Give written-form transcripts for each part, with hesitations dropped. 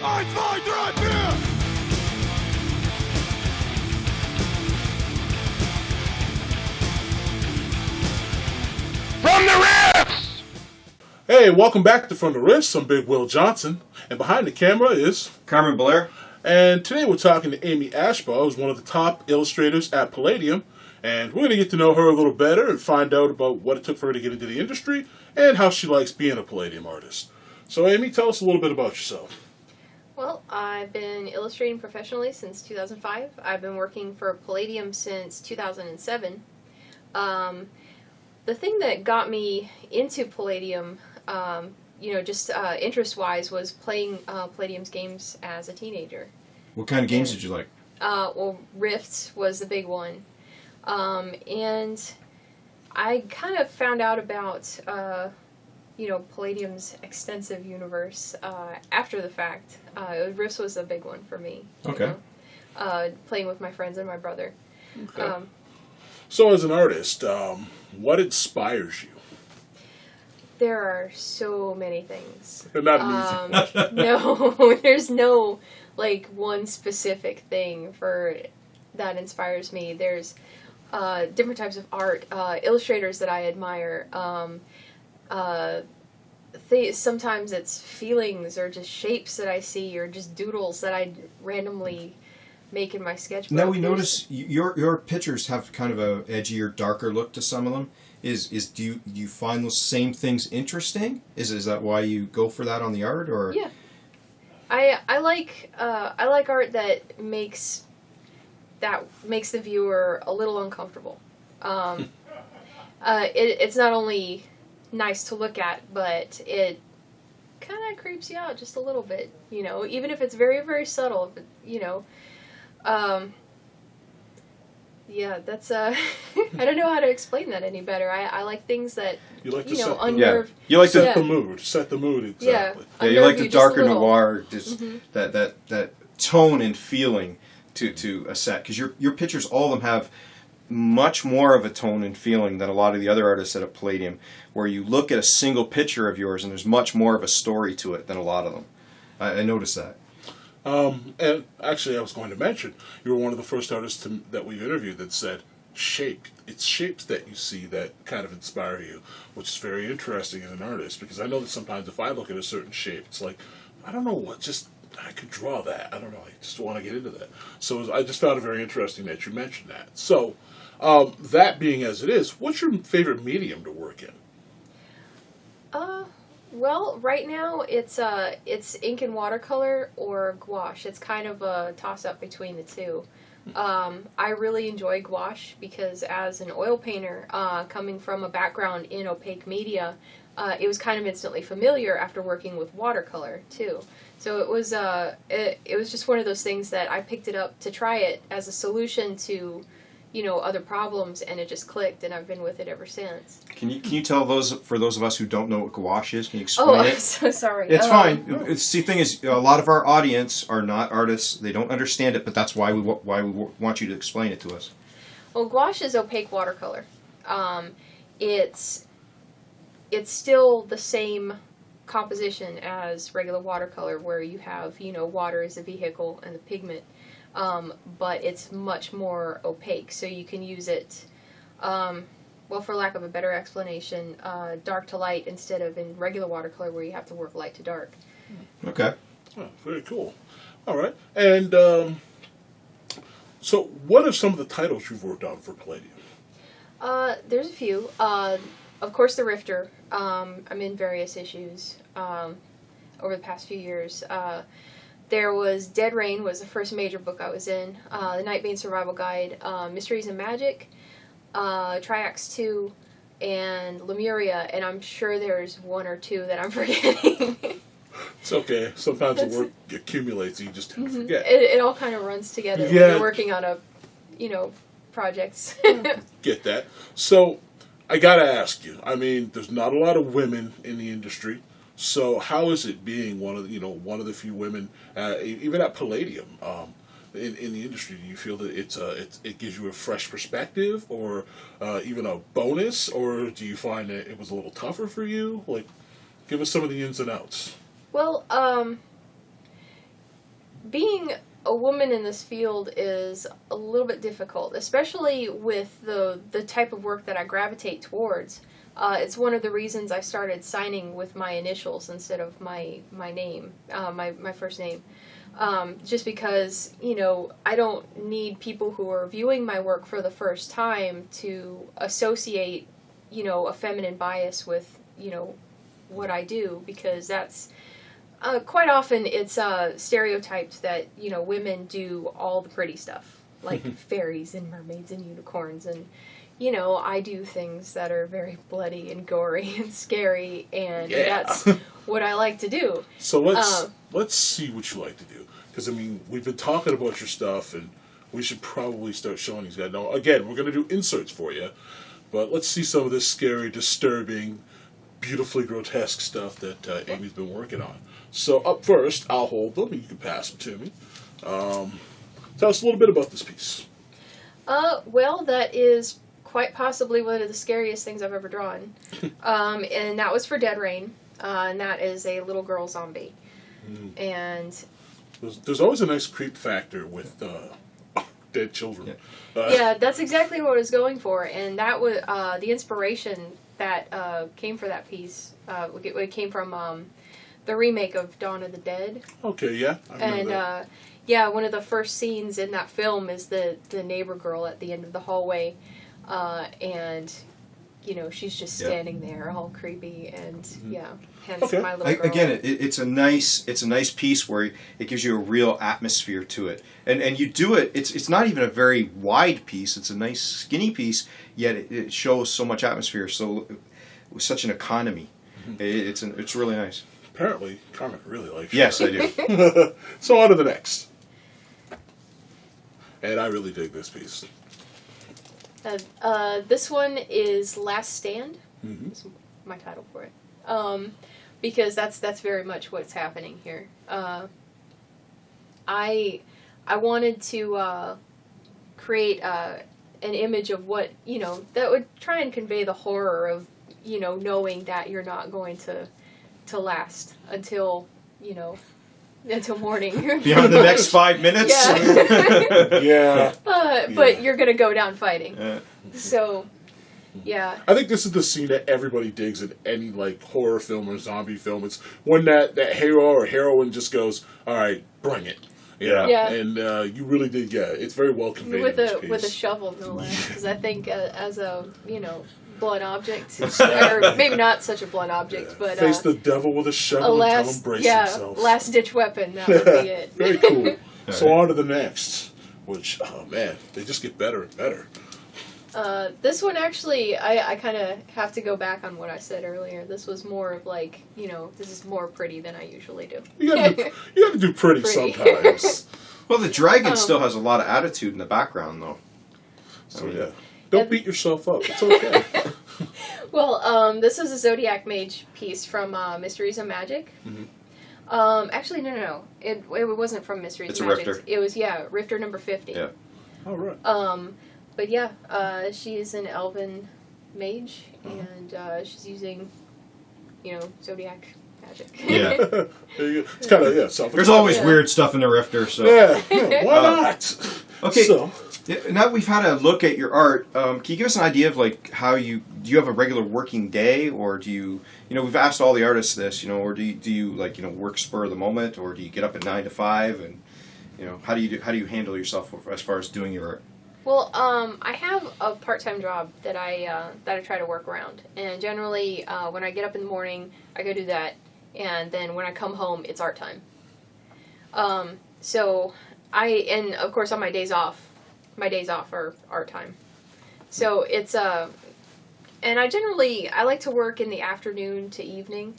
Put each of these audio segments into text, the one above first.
1, 2, 3, 4! From the Riffs! Hey, welcome back to From the Riffs. I'm Big Will Johnson, and behind the camera is Carmen Blair. And today we're talking to Amy Ashbaugh, who's one of the top illustrators at Palladium, and we're going to get to know her a little better and find out about what it took for her to get into the industry and how she likes being a Palladium artist. So Amy, tell us a little bit about yourself. Well, I've been illustrating professionally since 2005. I've been working for Palladium since 2007. The thing that got me into Palladium, interest-wise, was playing Palladium's games as a teenager. What kind of games did you like? Well, Rifts was the big one. And I kind of found out about, Palladium's extensive universe after the fact. Rifts was a big one for me. Okay. Playing with my friends and my brother. Okay. So as an artist, what inspires you? There are so many things. They're not easy. No, there's no, one specific thing that inspires me. There's different types of art, illustrators that I admire. Sometimes it's feelings or just shapes that I see or just doodles that I randomly make in my sketchbook. Now we notice your pictures have kind of a edgier, darker look to some of them. Do you find those same things interesting? Is that why you go for that on the art, or? Yeah, I like art that makes the viewer a little uncomfortable. It's not only nice to look at, but it kind of creeps you out just a little bit. Even if it's very, very subtle. Yeah, that's I don't know how to explain that any better. I like things that unnerve. You like set the mood. Set the mood exactly. Yeah, you like the darker noir, just that tone and feeling to a set, because your pictures, all of them have much more of a tone and feeling than a lot of the other artists at Palladium, where you look at a single picture of yours and there's much more of a story to it than a lot of them. I noticed that. And actually, I was going to mention, you were one of the first artists that we've interviewed that said, it's shapes that you see that kind of inspire you, which is very interesting as an artist, because I know that sometimes if I look at a certain shape, it's like, I don't know I could draw that. I don't know, I just want to get into that. So I just found it very interesting that you mentioned that. So, that being as it is, what's your favorite medium to work in? Well, right now it's ink and watercolor or gouache. It's kind of a toss-up between the two. I really enjoy gouache because as an oil painter, coming from a background in opaque media, it was kind of instantly familiar after working with watercolor too. So it was just one of those things that I picked it up to try it as a solution to other problems, and it just clicked, and I've been with it ever since. Can you tell for those of us who don't know what gouache is? Can you explain it? I'm so sorry. It's fine. See, the thing is, a lot of our audience are not artists. They don't understand it, but that's why we want you to explain it to us. Well, gouache is opaque watercolor. It's still the same composition as regular watercolor, where you have water as a vehicle and the pigment. But it's much more opaque, so you can use it, for lack of a better explanation, dark to light instead of in regular watercolor where you have to work light to dark. Okay. Oh, very cool. All right. And so what are some of the titles you've worked on for Palladium? There's a few. Of course, The Rifter. I'm in various issues over the past few years. There was Dead Rain was the first major book I was in. The Nightbane Survival Guide, Mysteries and Magic, Triax 2, and Lemuria, and I'm sure there's one or two that I'm forgetting. It's okay. Sometimes the work accumulates and you just tend to forget. It all kind of runs together when you're working on projects. Get that. So, I gotta ask you, there's not a lot of women in the industry. So how is it being one of the few women, even at Palladium, in the industry? Do you feel that it gives you a fresh perspective, or even a bonus, or do you find that it was a little tougher for you? Give us some of the ins and outs. Well, being a woman in this field is a little bit difficult, especially with the type of work that I gravitate towards. It's one of the reasons I started signing with my initials instead of my name, my first name. Just because, I don't need people who are viewing my work for the first time to associate, a feminine bias with, what I do, because that's quite often it's stereotyped that women do all the pretty stuff, like fairies and mermaids and unicorns, and I do things that are very bloody and gory and scary, and that's what I like to do. So let's see what you like to do, because we've been talking about your stuff, and we should probably start showing these guys. Now, again, we're going to do inserts for you, but let's see some of this scary, disturbing, beautifully grotesque stuff that Amy's been working on. So up first, I'll hold them, and you can pass them to me. Tell us a little bit about this piece. Well, that is quite possibly one of the scariest things I've ever drawn. And that was for Dead Rain, and that is a little girl zombie. And there's always a nice creep factor with dead children. Yeah, that's exactly what I was going for, and that was the inspiration that came for that piece. It came from the remake of Dawn of the Dead. Okay, yeah. I remember that. One of the first scenes in that film is the neighbor girl at the end of the hallway, and she's just standing there all creepy, and hence my little girl. Again, it's a nice piece where it gives you a real atmosphere to it, and you do it. It's not even a very wide piece. It's a nice skinny piece, yet it shows so much atmosphere. So with such an economy, it's really nice. Apparently, Carmen really likes it. Yes, I do. So on to the next. And I really dig this piece. This one is Last Stand. That's my title for it. Because that's very much what's happening here. I wanted to create an image of what, that would try and convey the horror of, knowing that you're not going to last until morning. Beyond the next 5 minutes? Yeah. But you're going to go down fighting. So, yeah. I think this is the scene that everybody digs in any, horror film or zombie film. It's when that hero or heroine just goes, all right, bring it. Yeah. And you really did, it's very well conveyed in this piece. With a shovel, no less. Because I think as a, blunt object, or maybe not such a blunt object, but face the devil with a shovel and tell him brace himself. Last ditch weapon, that would be it. Very cool. So on to the next, which, oh man, they just get better and better. This one actually, I kind of have to go back on what I said earlier. This was more of this is more pretty than I usually do. You gotta do pretty sometimes. Well, the dragon still has a lot of attitude in the background, though. So don't beat yourself up. It's okay. Well, this was a Zodiac Mage piece from Mysteries of Magic. Actually, no. It wasn't from Mysteries of Magic. Rifter. It was, Rifter number 50. Yeah. All right. But yeah, she's an elven mage, and she's using, Zodiac magic. Yeah. It's kind of, self-explanatory. There's always weird stuff in the Rifter, so. Yeah, why not? Okay. So. Now we've had a look at your art. Can you give us an idea of how do you have a regular working day, or do you we've asked all the artists this, or do you work spur of the moment, or do you get up at 9 to 5, and how do you handle yourself as far as doing your art? Well, I have a part-time job that I try to work around, and generally when I get up in the morning, I go do that, and then when I come home, it's art time. So and of course on my days off are art time. So it's and I like to work in the afternoon to evening.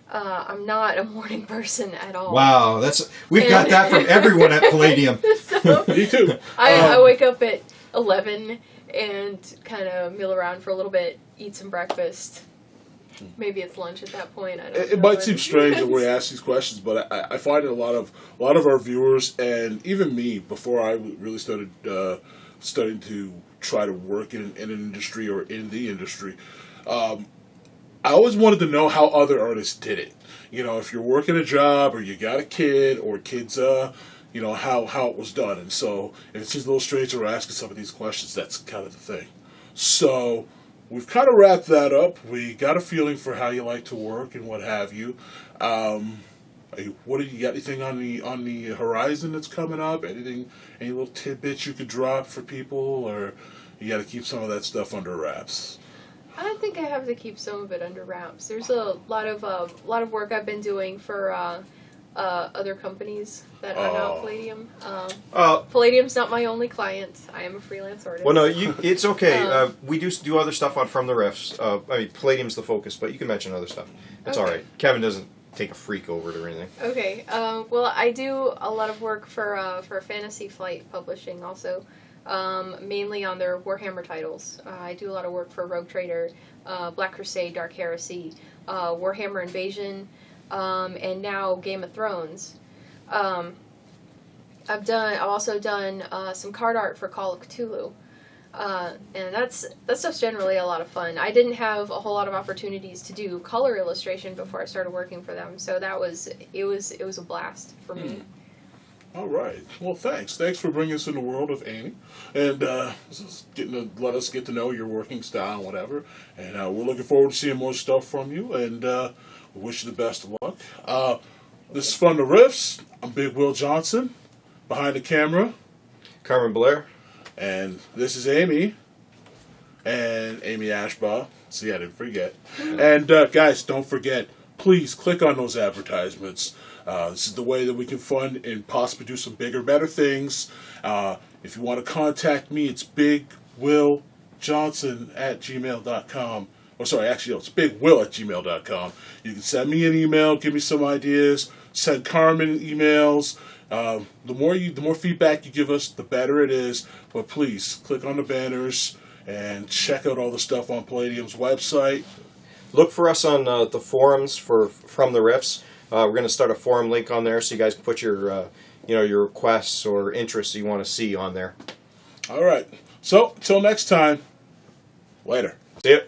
I'm not a morning person at all. Wow, we've got that from everyone at Palladium. So, me too. I wake up at 11 and kind of mill around for a little bit, eat some breakfast. Maybe it's lunch at that point. I don't know. It might seem strange that we ask these questions, but I find it a lot of our viewers, and even me, before I really started studying to try to work in an industry or in the industry, I always wanted to know how other artists did it. If you're working a job or you got a kid or kids how it was done. And so if it seems a little strange that we're asking some of these questions, that's kind of the thing. So we've kind of wrapped that up. We got a feeling for how you like to work and what have you. What do you got? Anything on the horizon that's coming up? Any little tidbits you could drop for people, or you got to keep some of that stuff under wraps? I think I have to keep some of it under wraps. There's a lot of work I've been doing for other companies that are not Palladium. Palladium's not my only client. I am a freelance artist. Well, no, it's okay. We do other stuff on From the Riffs. I mean, Palladium's the focus, but you can mention other stuff. It's all right. Kevin doesn't take a freak over it or anything. Okay. Well, I do a lot of work for Fantasy Flight Publishing also. Mainly on their Warhammer titles. I do a lot of work for Rogue Trader, Black Crusade, Dark Heresy, Warhammer Invasion, and now Game of Thrones. I've also done some card art for Call of Cthulhu, and that stuff's generally a lot of fun. I didn't have a whole lot of opportunities to do color illustration before I started working for them, so it was a blast for me. All right. Well, thanks. Thanks for bringing us in the world of Amy, and let us get to know your working style and whatever. And we're looking forward to seeing more stuff from you, and we wish you the best of luck. This is From the Riffs. I'm Big Will Johnson. Behind the camera, Carmen Blair. And this is Amy, and Amy Ashbaugh. See, I didn't forget. And guys, don't forget, please click on those advertisements. This is the way that we can fund and possibly do some bigger, better things. If you want to contact me, it's bigwilljohnson@gmail.com. Or sorry, actually, no, it's bigwill@gmail.com. You can send me an email, give me some ideas, send Carmen emails. The more feedback you give us, the better it is. But please, click on the banners and check out all the stuff on Palladium's website. Look for us on the forums From the Riffs. We're going to start a forum link on there so you guys can put your requests or interests you want to see on there. All right. So, till next time, later. See ya.